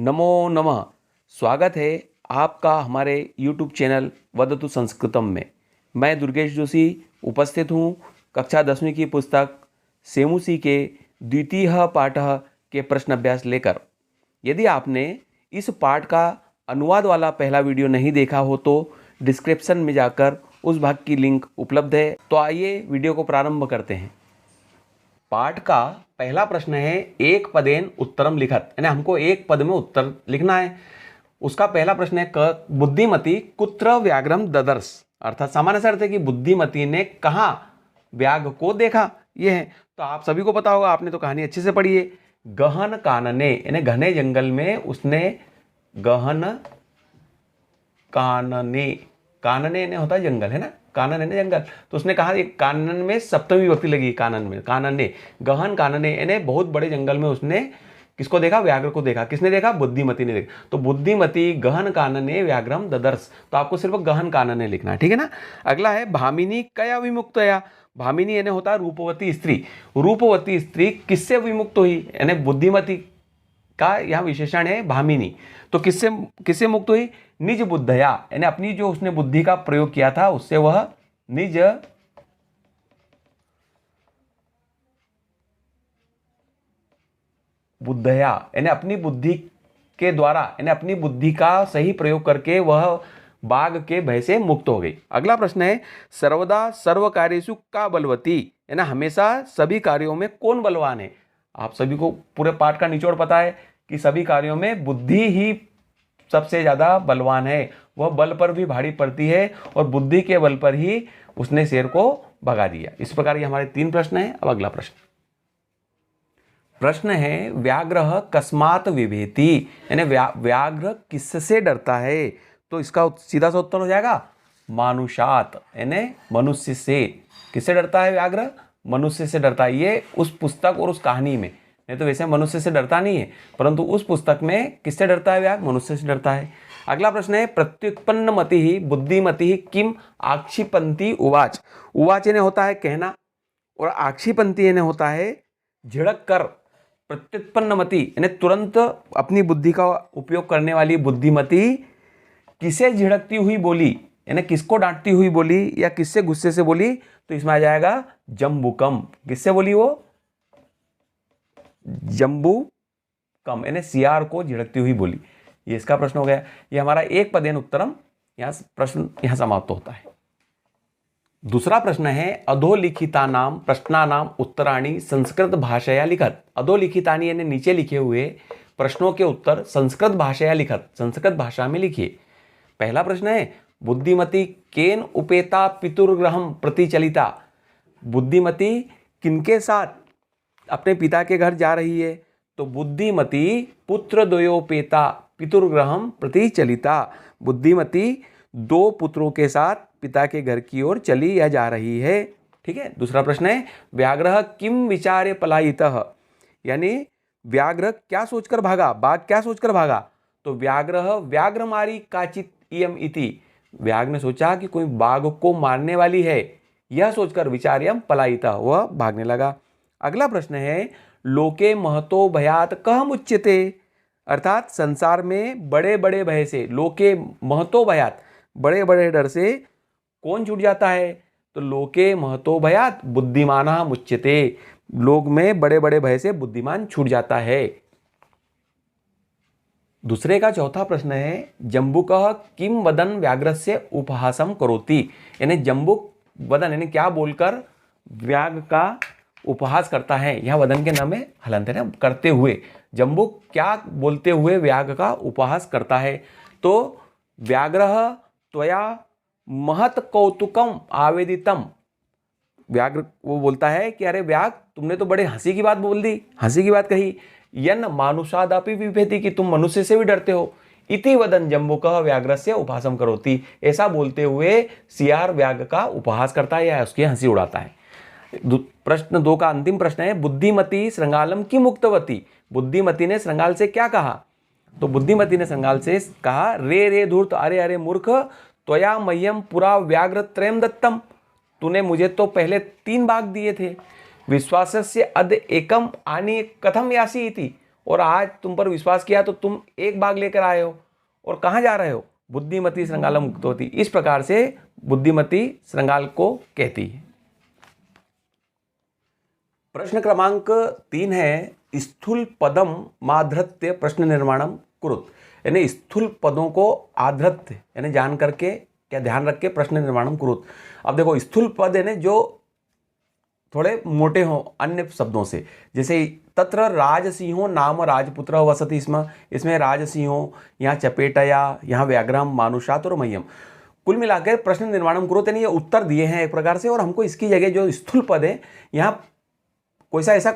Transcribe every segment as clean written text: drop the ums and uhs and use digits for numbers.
नमो नमः। स्वागत है आपका हमारे YouTube चैनल वदतु संस्कृतम में। मैं दुर्गेश जोशी उपस्थित हूँ कक्षा 10वीं की पुस्तक सेमुसी के द्वितीय पाठः के प्रश्न अभ्यास लेकर। यदि आपने इस पाठ का अनुवाद वाला पहला वीडियो नहीं देखा हो तो डिस्क्रिप्शन में जाकर उस भाग की लिंक उपलब्ध है। तो आइए वीडियो को प्रारंभ करते हैं। पाठ का पहला प्रश्न है एक पदेन उत्तरम लिखत, यानी हमको एक पद में उत्तर लिखना है। उसका पहला प्रश्न है क बुद्धिमती कुत्र व्याघ्रम ददर्श, अर्थात सामान्य से अर्थ है कि बुद्धिमती ने कहाँ व्याघ्र को देखा। ये है, तो आप सभी को पता होगा, आपने तो कहानी अच्छे से पढ़ी है। गहन कानने, यानी घने जंगल में उसने गहन कानने, कानने ने होता है जंगल, है ना, कानन ने जंगल, तो उसने कहा एक कानन में सप्तमी विभक्ति लगी, कानन में, कानने, गहन कानने, यानी बहुत बड़े जंगल में उसने किसको देखा? व्याघ्र को देखा। किसने देखा? बुद्धिमती ने देखा। तो बुद्धिमती गहन कानने व्याघ्रम ददर्श, तो आपको सिर्फ गहन कानने लिखना है, ठीक है ना। अगला है भामिनी कया विमुक्तया। भामिनी यानी होता है रूपवती स्त्री। रूपवती स्त्री किससे विमुक्त हुई? यानी बुद्धिमती का यहाँ विशेषण है भामिनी, तो किससे किससे मुक्त हुई? निज बुद्धया, यानी अपनी जो उसने बुद्धि का प्रयोग किया था उससे वह निज बुद्धया, यानी अपनी बुद्धि के द्वारा, यानी अपनी बुद्धि का सही प्रयोग करके वह बाघ के भय से मुक्त हो गई। अगला प्रश्न है सर्वदा सर्व कार्येषु का बलवती, यानी हमेशा सभी कार्यों में कौन बलवान है? आप सभी को पूरे पाठ का निचोड़ पता है कि सभी कार्यों में बुद्धि ही सबसे ज्यादा बलवान है। वह बल पर भी भारी पड़ती है और बुद्धि के बल पर ही उसने शेर को भगा दिया। इस प्रकार ये हमारे 3 प्रश्न हैं। अब अगला प्रश्न है व्याघ्र कस्मात विभेति, यानी व्याघ्र किससे डरता है? तो इसका सीधा सा उत्तर हो जाएगा मानुषात, यानी मनुष्य से। किससे डरता है व्याघ्र? मनुष्य से डरता है। ये उस पुस्तक और उस कहानी में, नहीं तो वैसे मनुष्य से डरता नहीं है, परंतु उस पुस्तक में किससे डरता है व्याघ्र? मनुष्य से डरता है। अगला प्रश्न है प्रत्युत्पन्न मति ही बुद्धिमति ही किम आक्षिपंती उवाच। उवाच ने होता है कहना और आक्षिपंती ने होता है झिड़क कर। प्रत्युत्पन्न मति यानी तुरंत अपनी बुद्धि का उपयोग करने वाली बुद्धिमती किसे झिड़कती हुई बोली, यानी किसको डांटती हुई बोली या किससे गुस्से से बोली? तो इसमें आ जाएगा जम्बुकम। किससे बोली वो? जम्बुकम, यानी सियार को झिड़कती हुई बोली। ये इसका प्रश्न हो गया। ये हमारा एक पदेन उत्तरम यहाँ प्रश्न यहाँ समाप्त होता है। दूसरा प्रश्न है अधोलिखितानाम प्रश्नानाम उत्तराणि संस्कृत भाषया लिखत। अधोलिखितानि यानी नीचे लिखे हुए प्रश्नों के उत्तर संस्कृत भाषया लिखत, संस्कृत भाषा में लिखिए। पहला प्रश्न है बुद्धिमती केन उपेता पितुर्गृहम प्रति चलिता। बुद्धिमती किनके साथ अपने पिता के घर जा रही है? तो बुद्धिमती पुत्र द्वयोपेता पितुर्गृहम प्रति चलिता। बुद्धिमती 2 पुत्रों के साथ पिता के घर की ओर चली या जा रही है, ठीक है। दूसरा प्रश्न है व्याघ्र किम विचारे पलायितः, यानी व्याघ्र क्या सोचकर भागा? बाघ क्या सोचकर भागा? तो व्याघ्र व्याघ्र मारी काचित इयम इति। व्याघ्र ने सोचा कि कोई बाघ को मारने वाली है, यह सोचकर विचार्यम पलायितः, वह भागने लगा। अगला प्रश्न है लोके महतो भयात कह मुच्यते, अर्थात संसार में बड़े बड़े भय से, लोके महतो भयात, बड़े बड़े डर से कौन छूट जाता है? तो लोके महतो भयात बुद्धिमानः मुच्यते, लोग में बड़े बड़े भय से बुद्धिमान छूट जाता है। दूसरे का चौथा प्रश्न है जम्बुकः किम वदन व्याघ्रस्य उपहासम करोति, यानी जम्बुक वदन यानी क्या बोलकर व्याघ्र का उपहास करता है। यहाँ वदन के नाम में हलंत है ना, करते हुए। जम्बुक क्या बोलते हुए व्याघ्र का उपहास करता है? तो व्याघ्र त्वया महत कौतुकम आवेदितम। व्याघ्र वो बोलता है कि अरे व्याघ्र तुमने तो बड़े हंसी की बात बोल दी, हंसी की बात कही। यन मानुषादापि विभेति, कि तुम मनुष्य से भी डरते हो। इति वदन जम्बुकः व्याघ्रस्य उपहासम करोति, ऐसा बोलते हुए सियार व्याघ्र का उपहास करता है या उसकी हंसी उड़ाता है। प्रश्न 2 का अंतिम प्रश्न है बुद्धिमती श्रृंगालम की मुक्तवती। बुद्धिमती ने श्रृंगाल से क्या कहा? तो बुद्धिमती ने श्रृंगाल से कहा रे रे धूर्त, अरे अरे मूर्ख, त्वया मह्यम पुरा व्याघ्र त्रयम दत्तम, तूने मुझे तो पहले 3 बाघ दिए थे। विश्वासस्य अद एकम आनी कथम यासी इति, और आज तुम पर विश्वास किया तो तुम एक बाघ लेकर आए हो, और कहाँ जा रहे हो? बुद्धिमती श्रृंगालम उक्तवती। इस प्रकार से बुद्धिमती श्रृंगाल को कहती है। प्रश्न क्रमांक 3 है, स्थूल पदम माधृत्य प्रश्न निर्माणम कुरुत। यानी स्थूल पदों को आधृत्य यानी जान करके, क्या ध्यान रख के प्रश्न निर्माणम कुरुत। अब देखो स्थूल पद यानी जो थोड़े मोटे हों अन्य शब्दों से, जैसे तत्र राजसिंहो नाम राजपुत्र वसति स्म, इसमें राजसिंहो, यहाँ चपेटया, यहाँ व्याघ्रम, मानुषात और मह्यम। कुल मिलाकर प्रश्न निर्माणम कुरुत यानी ये उत्तर दिए हैं एक प्रकार से, और हमको इसकी जगह जो स्थूल पद है यहाँ कोई सा ऐसा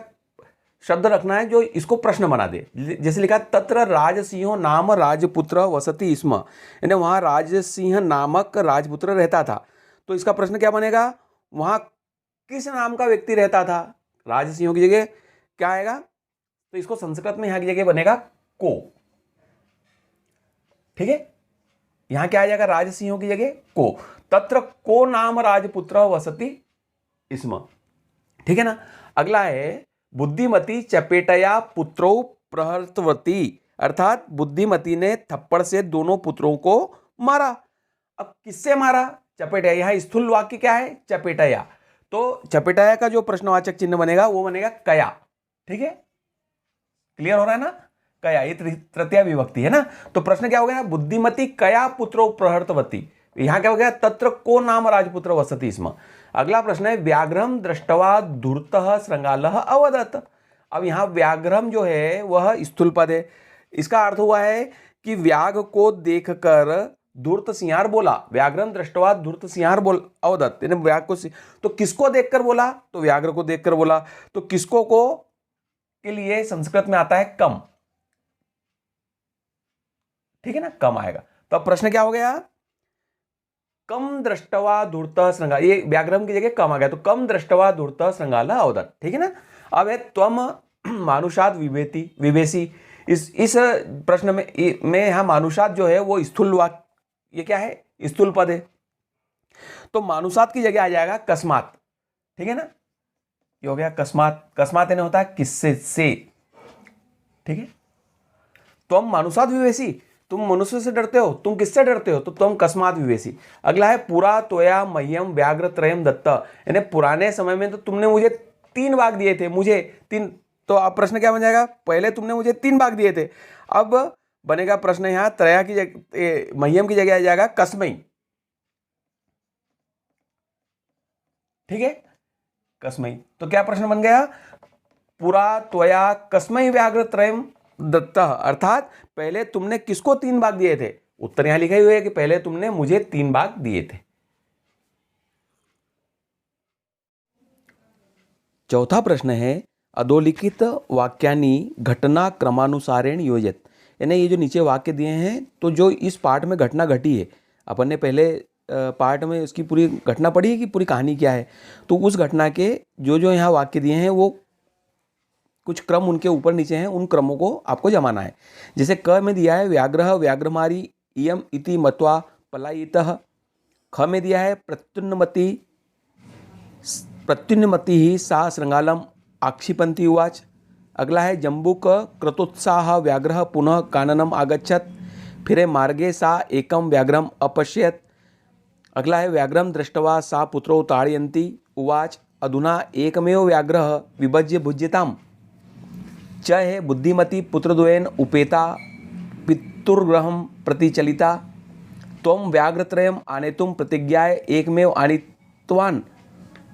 शब्द रखना है जो इसको प्रश्न बना दे। जैसे लिखा तत्र राजसिंहो नाम राजपुत्र वसति स्म, यानी वहाँ राजसिंह नामक राजपुत्र रहता था। तो इसका प्रश्न क्या बनेगा? वहाँ किस नाम का व्यक्ति रहता था? राजसिंह की जगह क्या आएगा? तो इसको संस्कृत में यहाँ की जगह बनेगा को। ठीक है, यहां क्या आ जाएगा? राजसिंह की जगह को। तत्र को नाम राजपुत्र वसति स्म। ठीक है ना। अगला है बुद्धिमती चपेटया पुत्रो प्रहर्तवती, अर्थात बुद्धिमती ने थप्पड़ से दोनों पुत्रों को मारा। अब किससे मारा? चपेटया। यहां स्थूल वाक्य क्या है? चपेटया। तो चपेटया का जो प्रश्नवाचक चिन्ह बनेगा वो बनेगा कया। ठीक है, क्लियर हो रहा है ना? कया, ये तृतीया विभक्ति है ना। तो प्रश्न क्या हो गया? बुद्धिमती कया पुत्रो प्रहर्तवती। यहां क्या हो गया? तत्र को नाम राजपुत्र वसति स्म। अगला प्रश्न है व्याघ्रम दृष्टवा धूर्तः श्रृंगालः अवदत्। अब यहां व्याघ्रम जो है वह स्थूल पद है। इसका अर्थ हुआ है कि व्याघ्र को देखकर धूर्त सिंहार बोला। व्याघ्रम दृष्टवा धूर्त सिंहार बोल अवदत्, यानी व्याघ्र को, तो किसको देखकर बोला? तो व्याघ्र को देखकर बोला। तो किसको को के लिए संस्कृत में आता है कम। ठीक है ना, कम आएगा। तो अब प्रश्न क्या हो गया? कम दृष्टवा धूर्तः श्रृंगाल, ये व्याघ्रम की जगह कम आ गया, तो कम दृष्टवा धूर्तः श्रृंगाल अवदत्। ठीक है ना। अब है त्वम मानुषात विवेति विवेशी। इस प्रश्न में यहां मानुषात जो है वो स्थूल वाक्य, ये क्या है? स्थूल पद है। तो मानुषात की जगह आ जाएगा कस्मात। ठीक है ना, ये हो गया कस्मात। कस्मात यानी होता है किससे से। ठीक है, त्वम मानुषात विवेशी, तुम मनुष्य से डरते हो। तुम किससे डरते हो? तो तुम कस्मात विवेशी। अगला है पुरा त्वया मह्यम व्याघ्र त्रयम दत्त, यानी पुराने समय में तो तुमने मुझे 3 बाघ दिए थे, मुझे 3। तो अब प्रश्न क्या बन जाएगा? पहले तुमने मुझे 3 बाघ दिए थे, अब बनेगा प्रश्न यहाँ त्रया की जगह, मह्यम की जगह आ जाएगा कस्मई। ठीक है, कस्मई। तो क्या प्रश्न बन गया? पुरा त्वया कस्मई व्याघ्र त्रयम दत्ता, अर्थात पहले तुमने किसको 3 बाघ दिए थे? उत्तर यहां लिखा हुआ है कि पहले तुमने मुझे 3 बाघ दिए थे। चौथा प्रश्न है अधोलिखित वाक्यानि घटना क्रमानुसारेण योजित, यानी ये जो नीचे वाक्य दिए हैं तो जो इस पार्ट में घटना घटी है, अपन ने पहले पार्ट में उसकी पूरी घटना पढ़ी है कि पूरी कहानी क्या है, तो उस घटना के जो जो यहाँ वाक्य दिए हैं वो कुछ क्रम उनके ऊपर नीचे हैं, उन क्रमों को आपको जमाना है। जैसे क में दिया है व्याघ्र व्याघ्रमारी इयम इति मत्वा पलायितः। ख में दिया है प्रत्युन्नमति ही सा श्रृंगालम आक्षिपन्ति उवाच। अगला है जम्बूक क्रतोत्साह व्याघ्र पुनः काननम आगच्छत। फिर मार्गे सा एकम व्याघ्रम अपश्यत। अगला है व्याघ्रम दृष्टवा सा पुत्रो ताड़यन्ति उवाच अधुना एकमेव व्याघ्र विभज्य भुज्यताम। च है बुद्धिमती पुत्रद्वयेन उपेता पितुर्गृहं प्रति चलिता। त्वं व्याघ्रत्रयम् आनेतुं प्रतिज्ञाय एकमेव आनीतवान्।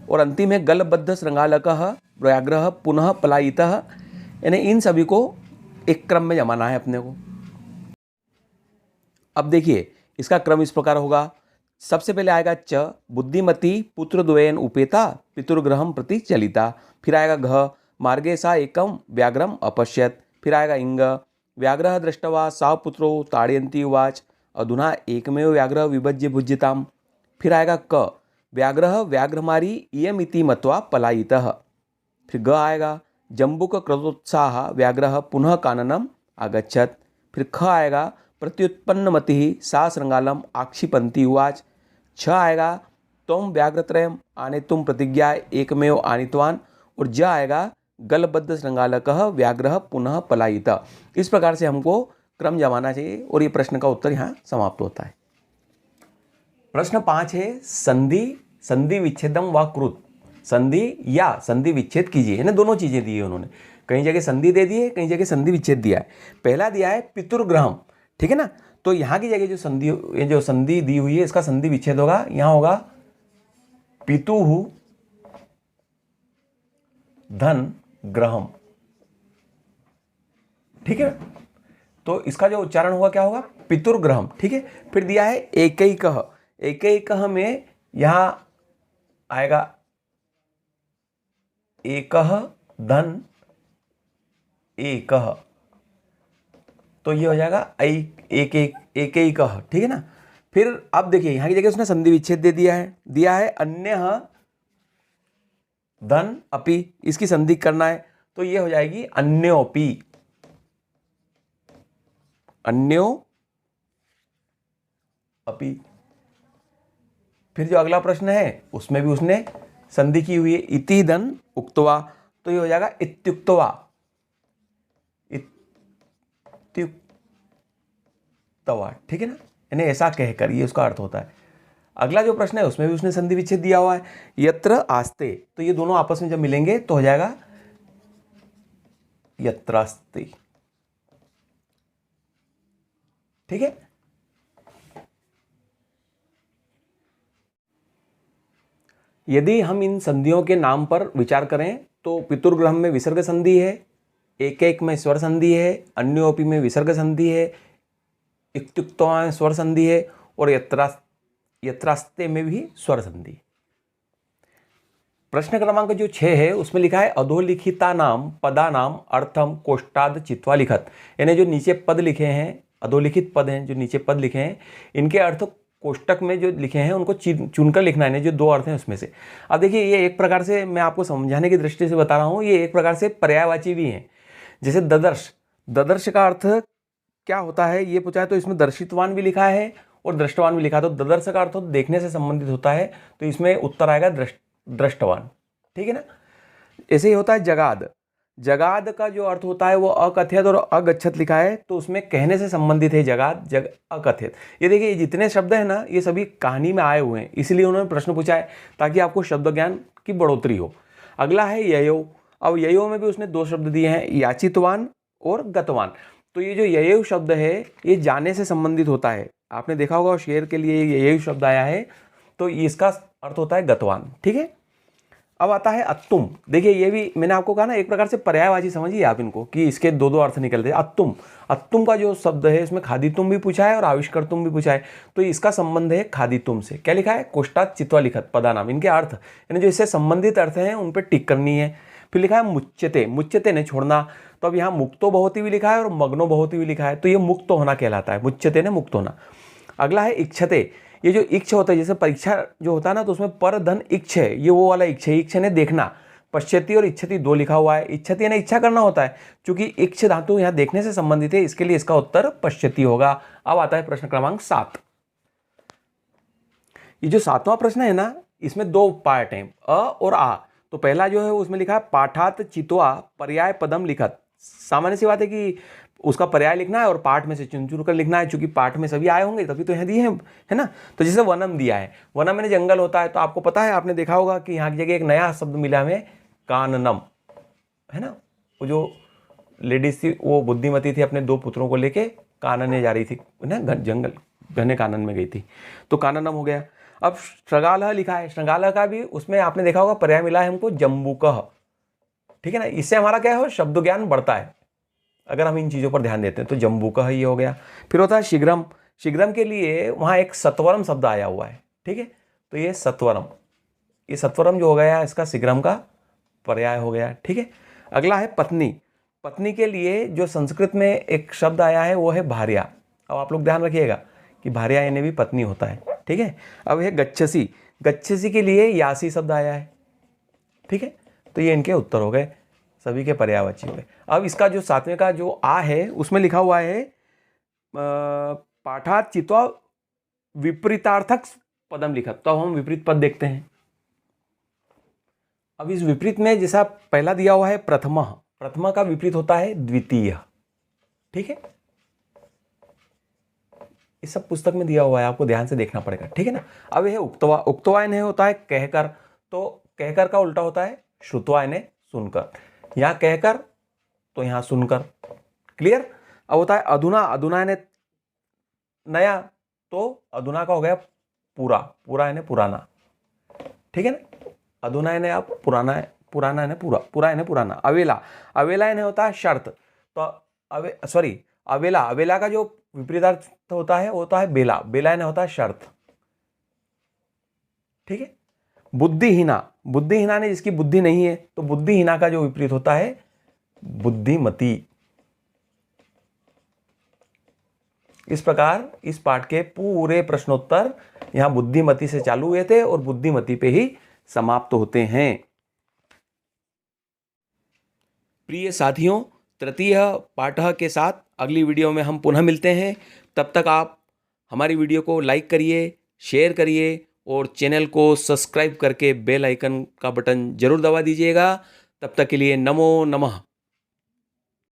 और अंतिम है गलबद्ध श्रृंगालकः व्याघ्रः पुनः पलायितः। यानी इन सभी को एक क्रम में जमाना है अपने को। अब देखिए इसका क्रम इस प्रकार होगा। सबसे पहले आएगा च, बुद्धिमती पुत्रद्वयेन उपेता पितुर्गृहं प्रति चलिता। फिर आएगा घ, मार्गे सा एकम व्याघ्रम अपश्यत। फिर आएगा इंग, व्याघ्र दृष्टवा सा पुत्रो ताड़यन्ति उवाच अधुना एकमेव व्याघ्र विभज्य भुज्यताम। फिर आएगा क, व्याघ्र व्याघ्रमारी इयमिति मत्वा पलायितः। फिर ग आएगा जम्बुक क्रतोत्साह व्याघ्र पुनः काननम आगच्छत। फिर ख आएगा प्रत्युत्पन्नमति सा श्रृंगालम आक्षिपन्ति उवाच। छ आएगा त्वं व्याघ्रत्रयम् आनेतुं प्रतिज्ञा एकमेव आनीतवान्। और ज आएगा गलबद्ध श्रृंगालकः व्याघ्रः पुनः पलायित। इस प्रकार से हमको क्रम जमाना चाहिए और ये प्रश्न का उत्तर यहाँ समाप्त होता है। प्रश्न 5 है संधि, संधि विच्छेदम व कृत। संधि या संधि विच्छेद कीजिए, यानी दोनों चीजें दी है उन्होंने, कहीं जगह संधि दे दी है, कहीं जगह संधि विच्छेद दिया है। पहला दिया है पितुर्ग्रहम, ठीक है ना, तो यहाँ की जगह जो संधि दी हुई है इसका संधि विच्छेद होगा, यहाँ होगा पितुहु धन ग्रहम, ठीक है। तो इसका जो उच्चारण होगा क्या होगा, पितुर्ग्रहम, ठीक है। फिर दिया है एकैकः, एकैकः में यहां आएगा एकः धन एकः, तो ये हो जाएगा एकैकः, ठीक है ना। फिर अब देखिए यहां की जगह उसने संधि विच्छेद दे दिया है अन्यः धन अपि, इसकी संधि करना है तो ये हो जाएगी अन्योपि, अन्यो अपि। फिर जो अगला प्रश्न है उसमें भी उसने संधि की हुई है, इति धन उक्त्वा, तो ये हो जाएगा इत्युक्त्वा, इत्युक्त्वा, ठीक है ना, यानी ऐसा कहकर, ये उसका अर्थ होता है। अगला जो प्रश्न है उसमें भी उसने संधि विच्छेद दिया हुआ है, यत्र आस्ते, तो ये दोनों आपस में जब मिलेंगे तो हो जाएगा यत्रास्ते, ठीक है। यदि हम इन संधियों के नाम पर विचार करें तो पितुर्ग्रहम में विसर्ग संधि है, एकैक में स्वर संधि है, अन्योपि में विसर्ग संधि है, इत्युक्त्वा में स्वर संधि है और यत्रास्ते में भी स्वर संधि। प्रश्न क्रमांक जो 6 है उसमें लिखा है अधोलिखिता नाम पदा नाम अर्थम कोष्टाद चित्वा लिखत, यानी जो नीचे पद लिखे हैं, अधोलिखित पद हैं जो नीचे पद लिखे हैं, इनके अर्थ कोष्टक में जो लिखे हैं उनको चुनकर लिखना है, जो दो अर्थ हैं उसमें से। अब देखिए ये एक प्रकार से मैं आपको समझाने की दृष्टि से बता रहा हूँ, ये एक प्रकार से पर्यायवाची भी हैं। जैसे ददर्श, ददर्श का अर्थ क्या होता है ये पूछा है तो इसमें दर्शितवान भी लिखा है और दृष्टवान भी लिखा है, तो ददर्श का अर्थ देखने से संबंधित होता है, तो इसमें उत्तर आएगा दृष्टवान, ठीक है ना। ऐसे ही होता है जगाद, जगाद का जो अर्थ होता है वो अकथित और अगच्छत लिखा है, तो उसमें कहने से संबंधित है जगाद, अकथित। ये देखिए ये जितने शब्द है ना ये सभी कहानी में आए हुए हैं, इसलिए उन्होंने प्रश्न पूछा है ताकि आपको शब्द ज्ञान की बढ़ोतरी हो। अगला है ययो, अब ययो में भी उसने दो शब्द दिए हैं, याचितवान और गतवान। तो ये जो ययो शब्द है ये जाने से संबंधित होता है, आपने देखा होगा शेर के लिए ययो शब्द आया है, तो इसका अर्थ होता है गतवान, ठीक है। अब आता है अत्तुम, देखिए ये भी मैंने आपको कहा ना एक प्रकार से पर्यायवाची समझिए आप इनको कि इसके दो दो अर्थ निकलते हैं। अत्तुम, अत्तुम का जो शब्द है इसमें खादितुम भी पूछा है और आविष्कर्तुम भी पूछा है, तो इसका संबंध है खादितुम से। क्या लिखा है, कोष्टात चित्वा लिखत पदा नाम, इनके अर्थ यानी जो इससे संबंधित अर्थ हैं उन पर टिक करनी है। फिर लिखा है मुच्यते, मुच्यते ने छोड़ना, तो अब यहाँ मुक्तो बहुती भी लिखा है और मग्नो बहुती भी लिखा है, तो ये मुक्त होना कहलाता है, मुच्यते ने मुक्त होना। अगला है इच्छते, ये जो इच्छ होता है जैसे परीक्षा जो होता है ना तो उसमें पर धन इच्छ है, ये वो वाला इच्छ है, इच्छ ने देखना, पश्यति और इच्छति दो लिखा हुआ है, इच्छति यानी इच्छा करना होता है, क्योंकि इच्छ धातु यहाँ देखने से संबंधित है, इसके लिए इसका उत्तर पश्यति होगा। अब आता है प्रश्न क्रमांक 7। ये जो 7वां प्रश्न है ना इसमें दो पार्ट हैं, अ और आ। तो पहला जो है उसमें लिखा है पाठात चित्वा पर्याय पदम लिखत। सामान्य सी बात है कि उसका पर्याय लिखना है और पाठ में से चुन चुन कर लिखना है, क्योंकि पाठ में सभी आए होंगे तभी तो यहाँ दिए हैं, है ना। तो जैसे वनम दिया है, वनम में जंगल होता है, तो आपको पता है आपने देखा होगा कि यहाँ की जगह एक नया शब्द मिला हमें काननम, है ना। वो जो लेडीज थी वो बुद्धिमती थी, अपने दो पुत्रों को लेके कानने जा रही थी ना, जंगल घने कानन में गई थी, तो काननम हो गया। अब श्रृंगालह लिखा है, श्रृंगालह का भी उसमें आपने देखा होगा पर्याय मिला है हमको जम्बूकह, ठीक है ना। इससे हमारा क्या है, शब्द ज्ञान बढ़ता है अगर हम इन चीज़ों पर ध्यान देते हैं। तो जम्बूकह ये हो गया। फिर होता है शीघ्रम, शीघ्रम के लिए वहाँ एक सत्वरम शब्द आया हुआ है, ठीक है, तो ये सत्वरम, ये सत्वरम जो हो गया इसका शीघ्रम का पर्याय हो गया, ठीक है। अगला है पत्नी, पत्नी के लिए जो संस्कृत में एक शब्द आया है वो है भार्या। अब आप लोग ध्यान रखिएगा कि भार्या यानी भी पत्नी होता है, ठीक है। अब है गच्छसी, गच्छसी के लिए यासी शब्द आया है, ठीक है। तो ये इनके उत्तर हो गए, सभी के पर्यायवाची हो गए। अब इसका जो 7वें का जो आ है उसमें लिखा हुआ है पाठात चित्वा विपरीतार्थक पदम लिखत। तो अब हम विपरीत पद देखते हैं। अब इस विपरीत में जैसा पहला दिया हुआ है प्रथमा, प्रथमा का विपरीत होता है द्वितीय। ठीक है, इस सब पुस्तक में दिया हुआ है, आपको ध्यान से देखना पड़ेगा। ठीक है ना। अब यह उक्तवा, उक्तवा इन्हें होता है कहकर, तो कहकर का उल्टा होता है श्रुत्वा इन्हें सुनकर। यहां कहकर तो यहां सुनकर। क्लियर। अब होता है अधुना, अधुना इन्हें नया, तो अधुना का हो गया पूरा, पूरा इन्हें पुराना। ठीक है ना। अधुना इन्हें आप पुराना है, पुराना इन्हें पूरा, पूरा इन्हें पुराना। अवेला, अवेला इन्हें होता है शर्त, तो सॉरी अवेला, अवेला का जो विपरीतार्थ होता है वो होता है बेला, बेला इन्हें होता है शर्त। ठीक है। बुद्धिहीना, बुद्धिहीना ने जिसकी बुद्धि नहीं है, तो बुद्धिहीना का जो विपरीत होता है बुद्धिमती। इस प्रकार इस पाठ के पूरे प्रश्नोत्तर यहां बुद्धिमती से चालू हुए थे और बुद्धिमती पे ही समाप्त होते हैं। प्रिय साथियों, तृतीय पाठ के साथ अगली वीडियो में हम पुनः मिलते हैं। तब तक आप हमारी वीडियो को लाइक करिए, शेयर करिए और चैनल को सब्सक्राइब करके बेल आइकन का बटन जरूर दबा दीजिएगा। तब तक के लिए नमो नमः।